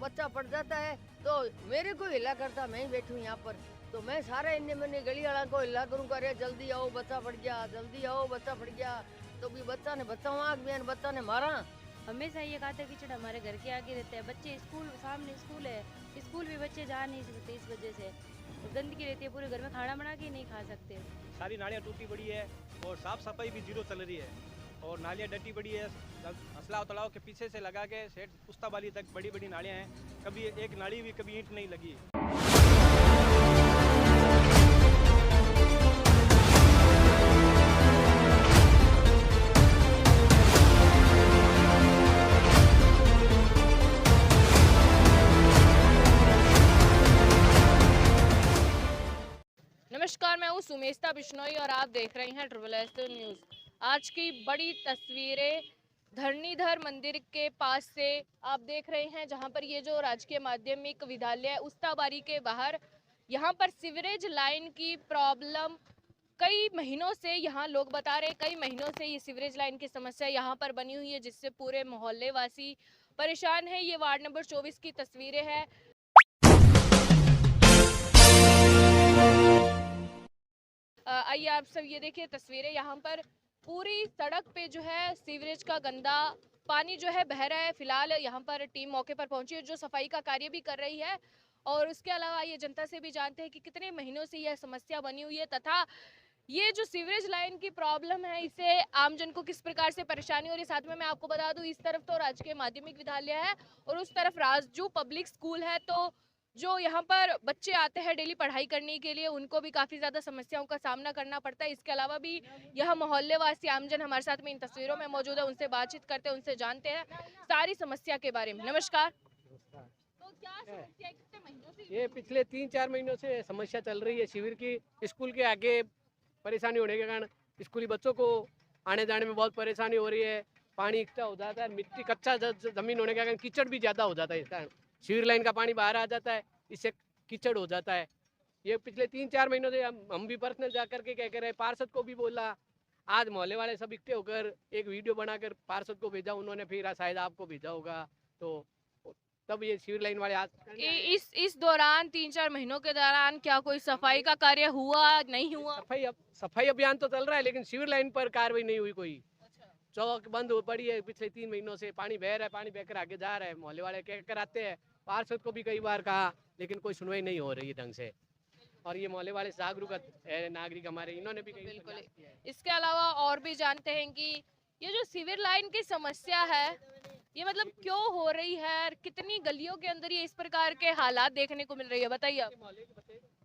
बच्चा पड़ जाता है तो मेरे को हिला करता, मैं ही बैठूं यहाँ पर, तो मैं सारे इन्ने मैंने गली वाला को हिला करूँ, करे जल्दी आओ बच्चा पड़ गया, जल्दी आओ बच्चा पड़ गया। तो भी बच्चा ने बच्चा वहाँ गया, बच्चा ने मारा। हमेशा ये काटा कीचड़ हमारे घर के आगे रहते हैं, बच्चे स्कूल सामने स्कूल है, स्कूल भी बच्चे जा नहीं सकते इस वजह से, गंदगी रहती है, पूरे घर में खाना बना के नहीं खा सकते। सारी नालियाँ टूटी पड़ी है और साफ सफाई भी जीरो चल रही है और नालियाँ डटी पड़ी है। असलाव तालाब के पीछे से लगा के सेठ पुस्ताबाली तक बड़ी बड़ी नालियाँ हैं, कभी एक नाली भी कभी ईंट नहीं लगी। नमस्कार, मैं हूँ सुमेस्ता बिश्नोई और आप देख रहे हैं ट्रिपल एस न्यूज़। आज की बड़ी तस्वीरें धरणीधर मंदिर के पास से आप देख रहे हैं, जहां पर ये जो राजकीय माध्यमिक विद्यालय उस्ताबारी के बाहर यहां पर सीवरेज लाइन की प्रॉब्लम कई महीनों से यहाँ लोग बता रहे हैं, कई महीनों से ये सीवरेज लाइन की समस्या यहाँ पर बनी हुई है, जिससे पूरे मोहल्ले वासी परेशान है। ये वार्ड नंबर 24 की तस्वीरें हैं। आइए आप सब ये देखिए तस्वीरें, यहाँ पर पूरी सड़क पे जो है सीवरेज का गंदा पानी जो है बह रहा है। फिलहाल यहाँ पर टीम मौके पर पहुंची है जो सफाई का कार्य भी कर रही है, और उसके अलावा ये जनता से भी जानते हैं कि कितने महीनों से यह समस्या बनी हुई है, तथा ये जो सीवरेज लाइन की प्रॉब्लम है इससे आमजन को किस प्रकार से परेशानी हो रही है। साथ में मैं आपको बता दूं, इस तरफ तो राजकीय माध्यमिक विद्यालय है और उस तरफ राजू पब्लिक स्कूल है, तो जो यहाँ पर बच्चे आते हैं डेली पढ़ाई करने के लिए उनको भी काफ़ी ज़्यादा समस्याओं का सामना करना पड़ता है। इसके अलावा भी यह मोहल्ले वासी आमजन हमारे साथ में इन तस्वीरों में मौजूद है, उनसे बातचीत करते हैं, उनसे जानते हैं सारी समस्या के बारे में। नमस्कार। तो क्या समस्या है, कितने महीनों से ये पिछले 3-4 महीनों से समस्या चल रही है शिविर की। स्कूल के आगे परेशानी होने के कारण स्कूली बच्चों को आने जाने में बहुत परेशानी हो रही है। पानी इकट्ठा हो जाता है, मिट्टी कच्चा जमीन होने के कारण कीचड़ भी ज़्यादा हो जाता है। इस कारण शिविर लाइन का पानी बाहर आ जाता है, इससे कीचड़ हो जाता है। ये पिछले 3-4 महीनों से हम भी पर्सनल जा करके कह रहे हैं, पार्षद को भी बोला। आज मोहल्ले वाले सब इकट्ठे होकर एक वीडियो बनाकर पार्षद को भेजा उन्होंने, फिर शायद आपको भेजा होगा, तो तब ये शिविर लाइन वाले आज इस दौरान 3-4 महीनों के दौरान क्या कोई सफाई का कार्य हुआ, नहीं हुआ? सफाई अभियान तो चल रहा है, लेकिन शिविर लाइन पर कार्रवाई नहीं हुई कोई। चौक बंद हो पड़ी है पिछले 3 महीनों से, पानी बह रहा है, पानी बहकर आगे जा रहा है। मोहल्ले वाले कह कर आते हैं, पार्षद को भी कई बार कहा, लेकिन कोई सुनवाई नहीं हो रही है ढंग से। और ये मोहल्ले वाले जागरूक है नागरिक हमारे, इन्होंने भी कई बिल्कुल। इसके अलावा और भी जानते हैं कि ये जो सीवर लाइन की समस्या है ये मतलब क्यों हो रही है, कितनी गलियों के अंदर ये इस प्रकार के हालात देखने को मिल रही है, बताइए आप।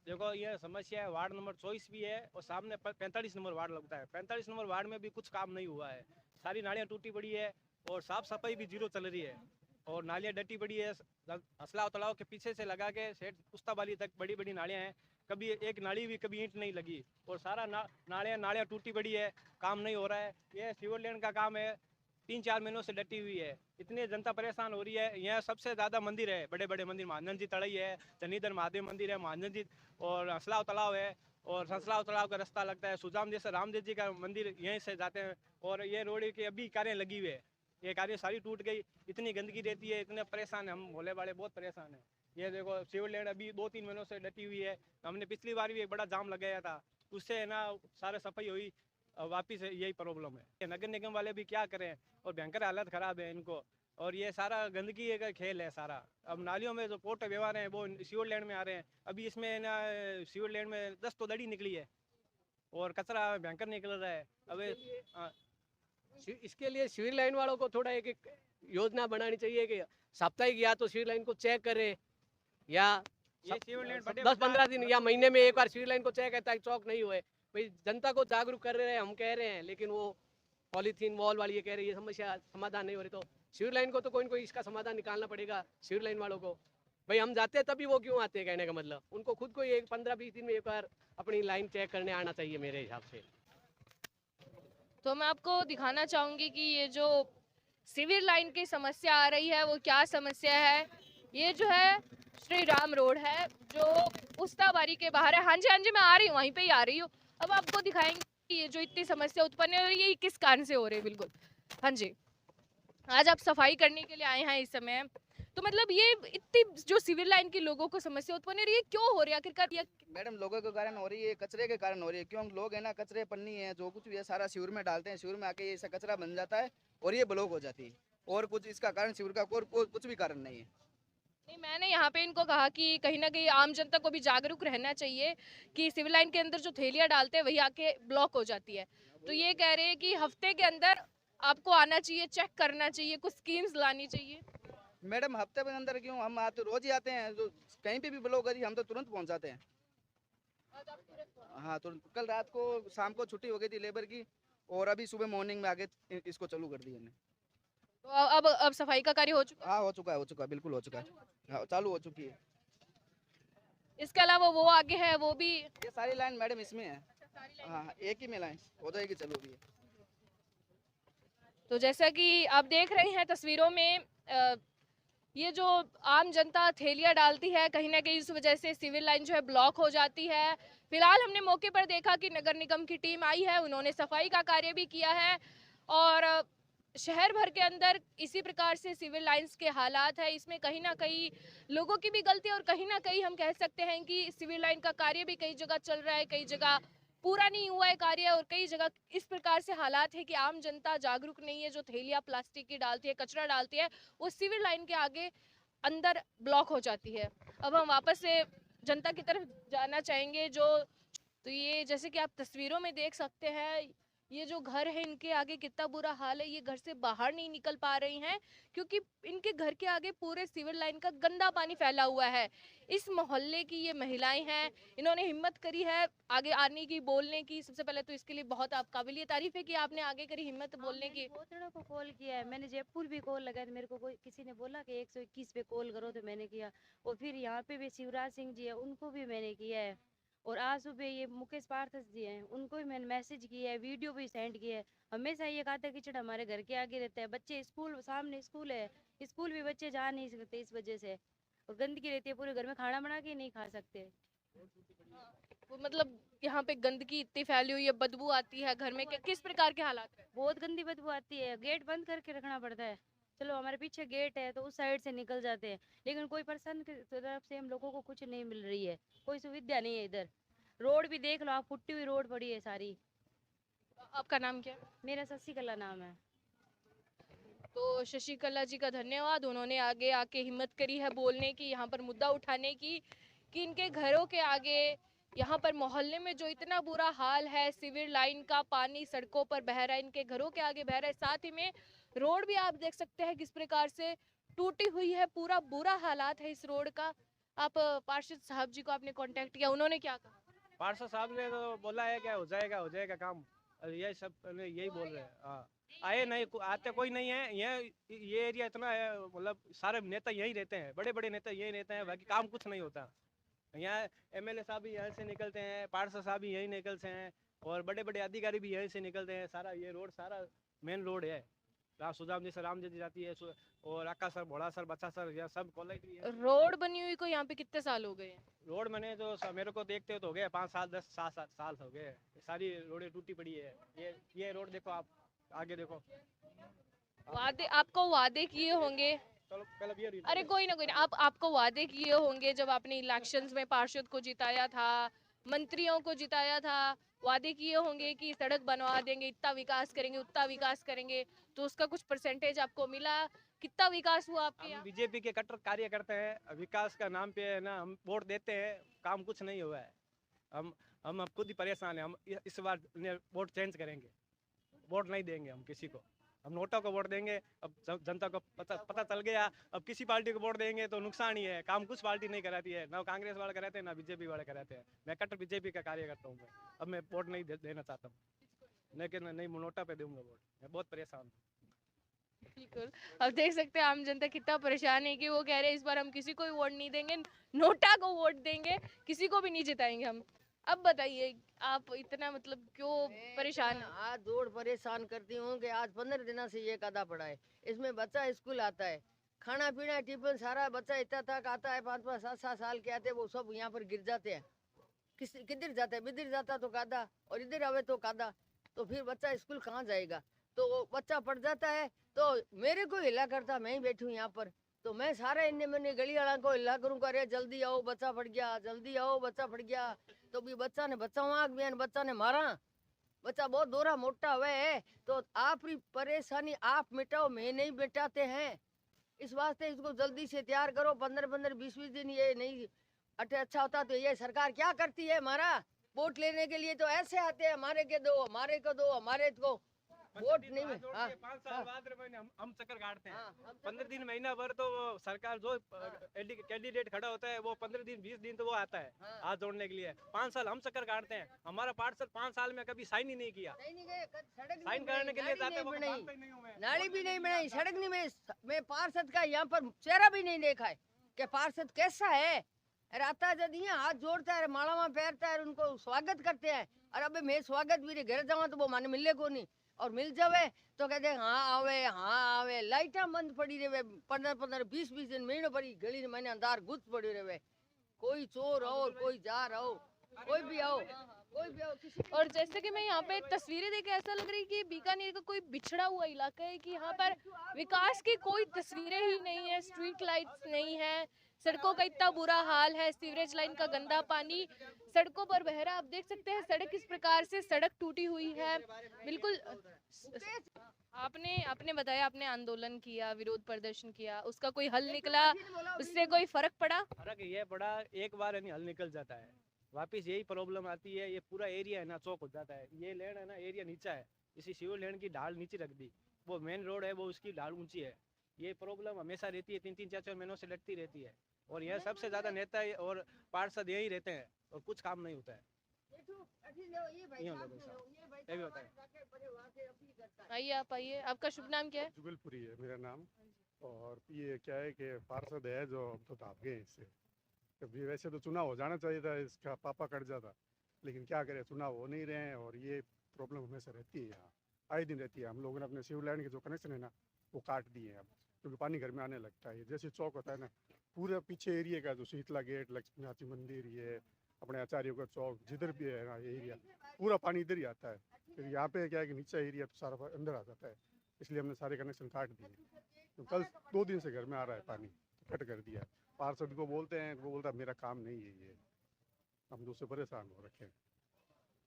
देखो ये समस्या है, वार्ड नंबर 24 भी है और सामने 45 नंबर वार्ड लगता है। 45 नंबर वार्ड में भी कुछ काम नहीं हुआ है, सारी नालियाँ टूटी पड़ी है और साफ सफाई भी जीरो चल रही है और नालियाँ डटी पड़ी है। असलाव तालाब के पीछे से लगा के सेठ पुस्ताबाली तक बड़ी बड़ी नालियाँ हैं, कभी एक नाली भी कभी ईंट नहीं लगी और सारा नालियाँ टूटी पड़ी है, काम नहीं हो रहा है। ये सीवर लाइन का काम है, 3-4 महीनों से डटी हुई है, इतनी जनता परेशान हो रही है। यहाँ सबसे ज़्यादा मंदिर है, बड़े बड़े मंदिर, महाजन जी तड़ई है, धरणीधर महादेव मंदिर है, महाजन जी और असलाव तालाब है, और असलाव तालाब का रास्ता लगता है सुजाम जैसे रामदेव जी का मंदिर, यहीं से जाते हैं। और ये रोड के अभी कार्य लगी हुई है, ये कार्य सारी टूट गई, इतनी गंदगी रहती है, इतने परेशान है हम भोले वाले, बहुत परेशान है। ये देखो सीवर लाइन अभी 2-3 महीनों से डटी हुई है। हमने पिछली बार भी एक बड़ा जाम लगाया था, उससे ना सारे सफाई हुई, वापिस यही प्रॉब्लम है। नगर निगम वाले भी क्या करें और भयंकर हालत खराब है इनको, और ये सारा गंदगी का खेल है सारा। अब नालियों में जो पोर्ट व्यवहार हैं वो सीवर लैंड में आ रहे हैं, अभी इसमें ना सीवर लैंड में 10 तो दड़ी निकली है और कचरा भयंकर निकल रहा है। अब इसके लिए सीवर लाइन वालों को थोड़ा एक योजना बनानी चाहिए कि साप्ताहिक या तो सीवर लाइन को चेक करे, या 10-15 दिन या महीने में एक बार सीवर लाइन को चेक है ताकि चौक नहीं हुए। भाई जनता को जागरूक कर रहे हैं, हम कह रहे हैं, लेकिन वो पॉलीथीन वॉल वाली ये कह रही है, समस्या समाधान नहीं हो रही। तो सीवर लाइन को तो कोई न कोई इसका समाधान निकालना पड़ेगा। सीवर लाइन वालों को भाई हम जाते हैं तभी वो क्यों आते हैं, कहने का मतलब उनको खुद को एक 15-20 दिन में एक बार अपनी लाइन चेक करने आना चाहिए मेरे हिसाब से। तो मैं आपको दिखाना चाहूंगी कि ये जो सीवर लाइन की समस्या आ रही है वो क्या समस्या है। ये जो है श्री राम रोड है जो उस्ताबारी के बाहर है। हाँ जी मैं आ रही हूँ, वहीं पे ही आ रही हूँ। अब आपको दिखाएंगे कि ये जो इतनी समस्या उत्पन्न हो रही है ये किस कारण से हो रही है। बिल्कुल हाँ जी, आज आप सफाई करने के लिए आए हैं इस समय, तो मतलब ये इतनी जो सिविल लाइन की लोगों को समस्या उत्पन्न हो रही है, क्यों हो रही है आखिरकार? मैडम लोगों के कारण हो रही है, कचरे के कारण हो रही है। क्यों लोग है ना, कचरे पन्नी है जो कुछ भी है सारा शिविर में डालते हैं, शिविर में आके ये ऐसा कचरा बन जाता है और ये ब्लॉक हो जाती है। और कुछ इसका कारण शिविर का कुछ भी कारण नहीं है। नहीं, मैंने यहाँ पे इनको कहा कि कहीं ना कहीं आम जनता को भी जागरूक रहना चाहिए कि सिविल लाइन के अंदर जो थैलियाँ डालते हैं वही आके ब्लॉक हो जाती है। तो ये कह रहे हैं कि हफ्ते के अंदर आपको आना चाहिए, चेक करना चाहिए, कुछ स्कीम्स लानी चाहिए। मैडम हफ्ते के अंदर क्यों, हम आते रोज ही आते हैं, जो कहीं पे भी ब्लॉक है हम तो तुरंत पहुंच जाते हैं। हाँ तुरंत। कल रात को शाम को छुट्टी हो गई थी लेबर की और अभी सुबह मॉर्निंग में आगे इसको चालू कर दिया हमने। तो अब सफाई का कार्य हो चुका है? हाँ हो चुका है, बिल्कुल हो चुका है। हाँ चालू हो चुकी है। इसके अलावा वो आगे है, वो भी ये सारी लाइन मैडम इसमें है। हाँ एक ही में लाइन हो जाएगी, चालू भी है। तो जैसा कि आप देख रहे हैं तस्वीरों में, ये जो आम जनता थैलियाँ डालती है, कहीं ना कहीं इस वजह से सिविल लाइन जो है ब्लॉक हो जाती है। फिलहाल हमने मौके पर देखा कि नगर निगम की टीम आई है, उन्होंने सफाई का कार्य भी किया है और शहर भर के अंदर इसी प्रकार से सिविल लाइंस के हालात है। इसमें कहीं ना कहीं लोगों की भी गलती है और कहीं ना कहीं हम कह सकते हैं कि सिविल लाइन का कार्य भी कई जगह चल रहा है, कई जगह पूरा नहीं हुआ है कार्य और कई जगह इस प्रकार से हालात है कि आम जनता जागरूक नहीं है। जो थैलियाँ प्लास्टिक की डालती है, कचरा डालती है, वो सिविल लाइन के आगे अंदर ब्लॉक हो जाती है। अब हम वापस से जनता की तरफ जाना चाहेंगे। तो ये जैसे कि आप तस्वीरों में देख सकते हैं, ये जो घर है इनके आगे कितना बुरा हाल है। ये घर से बाहर नहीं निकल पा रही हैं क्योंकि इनके घर के आगे पूरे सिविल लाइन का गंदा पानी फैला हुआ है। इस मोहल्ले की ये महिलाएं हैं, इन्होंने हिम्मत करी है आगे आने की, बोलने की। सबसे पहले तो इसके लिए बहुत आप काबिलिए तारीफ है कि आपने आगे करी हिम्मत बोलने की। बहुत जगह को कॉल किया है मैंने, जयपुर भी कॉल लगाया तो मेरे को कोई किसी ने बोला कि 121 पे कॉल करो, तो मैंने किया। और फिर यहाँ पे भी शिवराज सिंह जी है, उनको भी मैंने किया है। और आज सुबह ये मुकेश पार्थस जी हैं, उनको भी मैंने मैसेज किया है, वीडियो भी सेंड किया है। हमेशा ये काटा कीचड़ हमारे घर के आगे रहता है, बच्चे स्कूल सामने स्कूल है, स्कूल भी बच्चे जा नहीं सकते इस वजह से। और गंदगी रहती है पूरे घर में, खाना बना के नहीं खा सकते। वो मतलब यहाँ पे गंदगी इतनी फैली हुई है, बदबू आती है घर में, किस प्रकार के हालात है? बहुत गंदी बदबू आती है, गेट बंद करके रखना पड़ता है। चलो हमारे पीछे गेट है तो उस साइड से निकल जाते हैं, लेकिन कोई प्रशासन की तरफ से हम लोगों को कुछ नहीं मिल रही है, कोई सुविधा नहीं है इधर। रोड भी देख लो आप, फुटी हुई रोड पड़ी है सारी। आपका नाम क्या है? मेरा शशिकला नाम है। तो शशिकला जी का धन्यवाद, उन्होंने आगे आके हिम्मत करी है बोलने की, यहाँ पर मुद्दा उठाने की कि इनके घरों के आगे, यहाँ पर मोहल्ले में जो इतना बुरा हाल है, सिविल लाइन का पानी सड़कों पर बह रहा है, इनके घरों के आगे बह रहा है। साथ ही में रोड भी आप देख सकते हैं किस प्रकार से टूटी हुई है, पूरा बुरा हालात है इस रोड का। आप पार्षद साहब जी को आपने कांटेक्ट किया, उन्होंने क्या कहा? पार्षद साहब ने तो बोला है क्या हो जाएगा काम, यही सब यही बोल रहे हैं। हाँ आए नहीं, आते कोई नहीं है। ये एरिया इतना है, मतलब सारे नेता यही रहते हैं, बड़े बड़े नेता यही रहते हैं, बाकी काम कुछ नहीं होता। यहाँ एमएलए साहब भी यहाँ से निकलते हैं, पार्षद साहब भी यही निकलते हैं और बड़े बड़े अधिकारी भी यहीं से निकलते हैं। सारा ये रोड सारा मेन रोड है, सुदाम जी से राम जी जाती है और आका सर, भोला सर, बच्चा सर, यह सब कॉलेज भी है। रोड बनी हुई को यहाँ पे कितने साल हो गए हैं? रोड मैंने जो मेरे को देखते हो तो हो गए 5 साल 10 साल हो गए। सारी रोडें टूटी पड़ी है। ये रोड देखो आप, आगे देखो। वादे आपको वादे किए होंगे, चलो पहले अरे कोई ना आपको वादे किए होंगे जब आपने इलेक्शंस में पार्षद को जिताया था, मंत्रियों को जिताया था, वादे किए होंगे कि सड़क बनवा देंगे, इतना विकास करेंगे, उतना विकास करेंगे। तो उसका कुछ परसेंटेज आपको मिला? कितना विकास हुआ आपके यहाँ? बीजेपी के कट्टर कार्य करते हैं, विकास का नाम पे है ना, हम वोट देते हैं, काम कुछ नहीं हुआ है। हम अब खुद ही परेशान है। हम इस बार वोट चेंज करेंगे, वोट नहीं देंगे हम किसी को, हम नोटा को वोट देंगे। अब जनता को पता चल गया, अब किसी पार्टी को वोट देंगे तो नुकसान ही है। काम कुछ पार्टी नहीं कराती है, ना कांग्रेस वाले कराते हैं ना बीजेपी वाले कराते हैं। मैं कट्टर बीजेपी का कार्य करता हूँ। अब मैं वोट नहीं देना चाहता हूँ, लेकिन नहीं नोटा पे दूंगा वोट। मैं बहुत परेशान हूँ। बिल्कुल, अब देख सकते हैं आम जनता कितना परेशान है कि वो कह रहे हैं इस बार हम किसी को भी वोट नहीं देंगे, नोटा को वोट देंगे, किसी को भी नहीं जिताएंगे हम। अब बताइए आप इतना मतलब क्यों परेशान हैं? आज जोड़ परेशान करती हूँ कि आज 15 दिनों से ये कदा पड़ा है। इसमें बच्चा स्कूल आता है, खाना पीना टिफिन सारा बच्चा इतना तक आता है, 5-5 7-7 साल के आते हैं, वो सब यहाँ पर गिर जाते हैं। किधर जाता है, बिधर जाता तो कादा और इधर आवे तो कादा, तो फिर बच्चा स्कूल कहाँ जाएगा? तो बच्चा पढ़ जाता है तो मेरे को हिला करता, मैं ही बैठी हूँ यहाँ पर, तो मैं सारे इन्ने मैंने गली वाला को हिला करूँ करे जल्दी आओ बच्चा फट गया, जल्दी आओ बच्चा फट गया। तो भी बच्चा ने बचावा बियान बच्चा ने मारा, बच्चा बहुत दोरा मोटा हुआ है। तो आप ही परेशानी आप मिटाओ, मैं नहीं मिटाते हैं। इस वास्ते इसको जल्दी से तैयार करो। 15-15 20-20 दिन ये नहीं अच्छा होता तो ये सरकार क्या करती है? हमारा वोट लेने के लिए तो ऐसे आते हैं, हमारे के दो, हमारे को दो, हमारे को वोट नहीं। 5 साल बाद हम चक्कर काटते हैं। 15 दिन महीना भर तो सरकार जो कैंडिडेट खड़ा होता है वो 15 दिन 20 दिन तो वो आता है हाथ जोड़ने के लिए। 5 साल हम चक्कर काटते हैं। हमारा पार्षद 5 साल में कभी साइन ही नहीं किया। साइन करने के लिए जाते हैं, नाली भी नहीं बनाई, सड़क नहीं बनाई। मैं पार्षद का यहाँ पर चेहरा भी नहीं देखा है कि पार्षद कैसा है। राता जब यहाँ हाथ जोड़ता है, माला में पैरता है, उनको स्वागत करते हैं। और अब मैं स्वागत भी घर जावा तो वो माने मिले को नहीं, और मिल जावे तो कहते हैं हाँ आवे। लाइटा बंद पड़ी रहे 15-15 20-20 दिन महीनों पड़ी गली में मैंने अंधार गुत पड़ी रहे। कोई चोर हो, कोई जा रहो, कोई भी आओ किसी। और जैसे कि मैं यहाँ पे तस्वीरें देख के ऐसा लग रही है कि बीकानेर का कोई बिछड़ा हुआ इलाका है, कि यहाँ पर विकास की कोई तस्वीरें ही नहीं है, स्ट्रीट लाइट्स नहीं है, सड़कों का इतना बुरा हाल है, सीवरेज लाइन का गंदा पानी सड़कों पर बह रहा है। आप देख सकते हैं सड़क किस प्रकार से सड़क टूटी हुई है। बिल्कुल आपने बताया आपने आंदोलन किया, विरोध प्रदर्शन किया, उसका कोई हल निकला, उससे कोई फर्क पड़ा? फर्क ये पड़ा, एक बार यानी हल निकल जाता है, वापिस यही प्रॉब्लम आती है। ये पूरा एरिया है ना चौक हो जाता है। ये लैंड है ना एरिया नीचा है, इसी सीवर लैंड की ढाल नीचे रख दी, वो मेन रोड है वो उसकी ढाल ऊंची है। ये प्रॉब्लम हमेशा रहती है, 3-3 4-4 महीनों से लटती रहती है। और यहाँ सबसे ज्यादा नेता और पार्षद यही रहते हैं और कुछ काम नहीं होता है। आइए आप आइए, आपका शुभ नाम क्या है? जुगलपुरी है मेरा नाम। और ये क्या है कि पार्षद है जो अब तो भाग गए इससे। कभी वैसे तो चुनाव हो जाना चाहिए था, इसका पापा कट जाता, लेकिन क्या करें चुनाव हो नहीं रहे हैं। और ये प्रॉब्लम हमेशा रहती है, यहाँ आए दिन रहती है। हम लोगों ने अपने सीवर लाइन के जो कनेक्शन है ना वो काट दिए हैं अब, क्योंकि पानी घर में आने लगता है। जैसे चौक होता है ना, पूरा पीछे एरिया का जो शीतला गेट, लक्ष्मीनाथ मंदिर, ये अपने आचार्यों का चौक, जिधर भी है ना ये एरिया पूरा पानी इधर ही आता है। फिर यहाँ पे क्या है कि नीचा एरिया तो सारा अंदर आ जाता है, इसलिए हमने सारे कनेक्शन काट दिए। तो कल 2 दिन से घर में आ रहा है पानी, तो कट कर दिया। पार्षद को बोलते हैं, वो बोलता है मेरा काम नहीं है ये। हम दूसरे परेशान हो रखे हैं,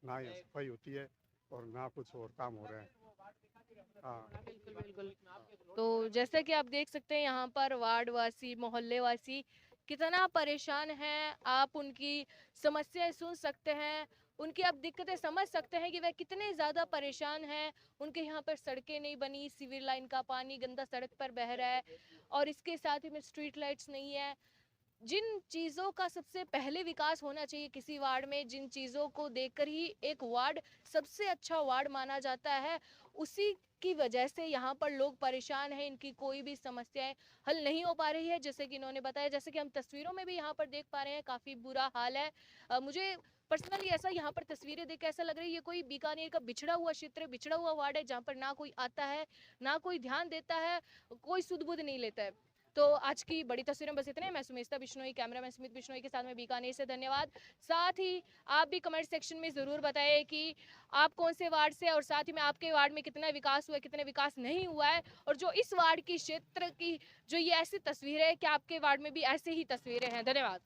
ना यहाँ सफाई होती है और ना कुछ और काम हो रहे हैं। हाँ बिल्कुल। तो जैसा कि आप देख सकते हैं यहाँ पर वार्ड वासी, मोहल्ले वासी कितना परेशान हैं। आप उनकी समस्याएं सुन सकते हैं, उनकी आप दिक्कतें समझ सकते हैं कि वह कितने ज़्यादा परेशान हैं। उनके यहाँ पर सड़कें नहीं बनी, सीवर लाइन का पानी गंदा सड़क पर बह रहा है, और इसके साथ ही में स्ट्रीट लाइट्स नहीं है। जिन चीज़ों का सबसे पहले विकास होना चाहिए किसी वार्ड में, जिन चीज़ों को देखकर ही एक वार्ड सबसे अच्छा वार्ड माना जाता है, उसी की वजह से यहाँ पर लोग परेशान हैं। इनकी कोई भी समस्याएं हल नहीं हो पा रही है, जैसे कि इन्होंने बताया, जैसे कि हम तस्वीरों में भी यहाँ पर देख पा रहे हैं, काफ़ी बुरा हाल है। मुझे पर्सनली ऐसा यहाँ पर तस्वीरें देख के ऐसा लग रही है ये कोई बीकानेर का बिछड़ा हुआ क्षेत्र, बिछड़ा हुआ वार्ड है, जहाँ पर ना कोई आता है, ना कोई ध्यान देता है, कोई सुध बुध नहीं लेता है। तो आज की बड़ी तस्वीरें बस इतने। मैं सुमेस्ता बिश्नोई, कैमरामैन सुमित बिश्नोई के साथ में बीकानेर से, धन्यवाद। साथ ही आप भी कमेंट सेक्शन में ज़रूर बताएं कि आप कौन से वार्ड से, और साथ ही में आपके वार्ड में कितना विकास हुआ है, कितने विकास नहीं हुआ है, और जो इस वार्ड की क्षेत्र की जो ये ऐसी तस्वीरें है कि आपके वार्ड में भी ऐसे ही तस्वीरें हैं। धन्यवाद।